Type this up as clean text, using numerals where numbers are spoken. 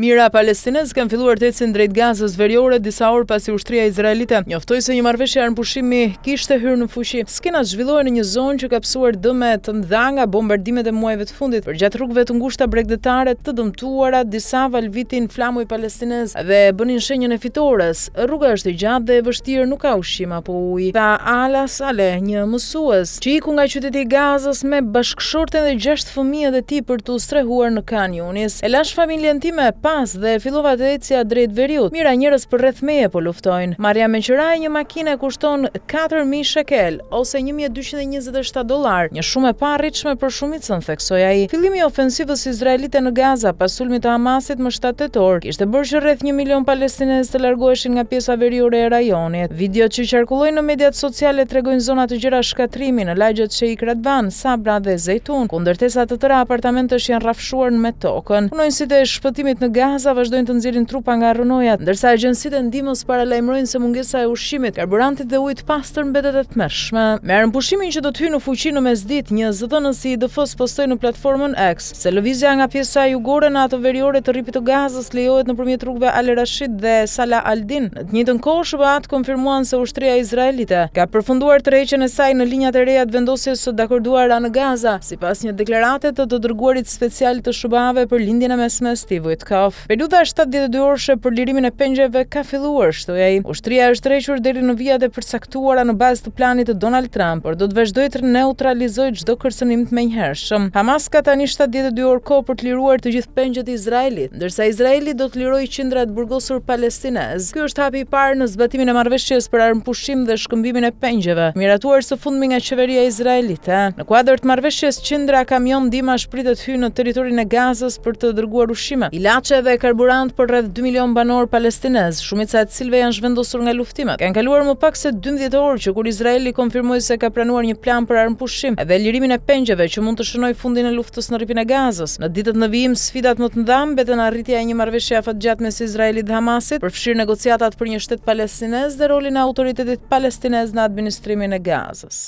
Mira palestinezë kanë filluar të ecin drejt Gazës Veriore disa orë pasi ushtria izraelite njoftoi se një marrëveshje armpushimi kishte hyrë në fuqi. Skenat zhvillohen në një zonë që ka psuar dëme të mëdha nga bombardimet e muajve të fundit. Përgjatë rrugëve të ngushta bregdetare të dëmtuara, disa valvitin flamuj palestinez dhe bënin shenjën e fitores. Rruga është e gjatë dhe e vështirë, nuk ka ushqim apo ujë. Tha Ala Saleh, një mësues që iku nga qyteti i Gazës me bashkëshorten dhe 6 fëmijët e tij për të strehuar në Khan Yunis. E lash familjen time pas dhe fillova të ecja drejt Veriut. Mira, njerëz për rreth meje po luftojnë. Marrja me qiraj një makine kushton 4.000 shekel ose $1.227, një shumë e parritshme për shumicën, theksoi ai. Fillimi i ofensivës izraelite në Gaza pas sulmit të Hamasit më 7 tetor kishte bërë që rreth 1 milion palestinezë të largoheshin nga pjesa veriore e rajonit. Videot që qarkullojnë në mediat sociale tregojnë zona të gjera shkatrimi në lagjet Sheikh Radwan, Sabra dhe Zejtun, ku ndërtesa të tëra apartamentesh janë rrafshuar me tokën. Punonjësit e shpëtimit në Gaza vazhdojnë të nxjerrin trupa nga rrënojat, ndërsa agjencitë e ndihmës paralajmërojnë se mungesa e ushqimit, karburantit dhe ujit pastër mbetet e tmerrshme. Me armëpushimin që do të hyjë në fuqi në mesditë, një zëdhënës i IDF-s postoi në platformën X se lëvizja nga pjesa jugore në atë veriore të rripit të Gazës lejohet nëpërmjet rrugëve Al Rashid dhe Salah al-Din. Në të njëjtën kohë, SBA konfirmuan se ushtria izraelite ka përfunduar tërheqjen e saj në linjat e reja të vendosjes së dakorduara në Gaza, sipas një deklarate të dërguarit special të SBA-ve për lindjen e mesme Steve Witkoff. Periudha 72 orëshe për lirimin e pengjeve ka filluar, shtoi ai. Ushtria është tërhequr deri në vijat e përcaktuara në bazë të planit të Donald Trump, por do të vazhdojë të neutralizojë çdo kërcënim të menjëhershëm. Hamas ka tani 72 orë kohë për të liruar të gjithë pengjet e Izraelit, ndërsa Izraeli do të lirojë qindra të burgosur palestinez. Ky është hapi i parë në zbatimin e marrëveshjes për armëpushim dhe shkëmbimin e pengjeve, miratuar së fundmi nga qeveria izraelite. Në kuadër të marrëveshjes, qindra kamion ndihmash pritet hyjnë në territorin e Gazës për të dërguar ushqime, ilaçe dhe karburant për rreth 2 milion banor palestinez, shumica e cilëve janë zhvendosur nga luftimet. Kanë kaluar më pak se 12 orë që kur Izraeli konfirmoi se ka pranuar një plan për armëpushim dhe lirimin e pengjeve që mund të shënojë fundin e luftës në rripin e Gazës. Në ditët në vijim, sfidat më të mëdha mbeten arritja e një marrëveshje afatgjatë mes Izraelit dhe Hamasit, përfshirë negociatat për një shtet palestinez dhe rolin e autoritetit palestinez në administrimin e Gazës.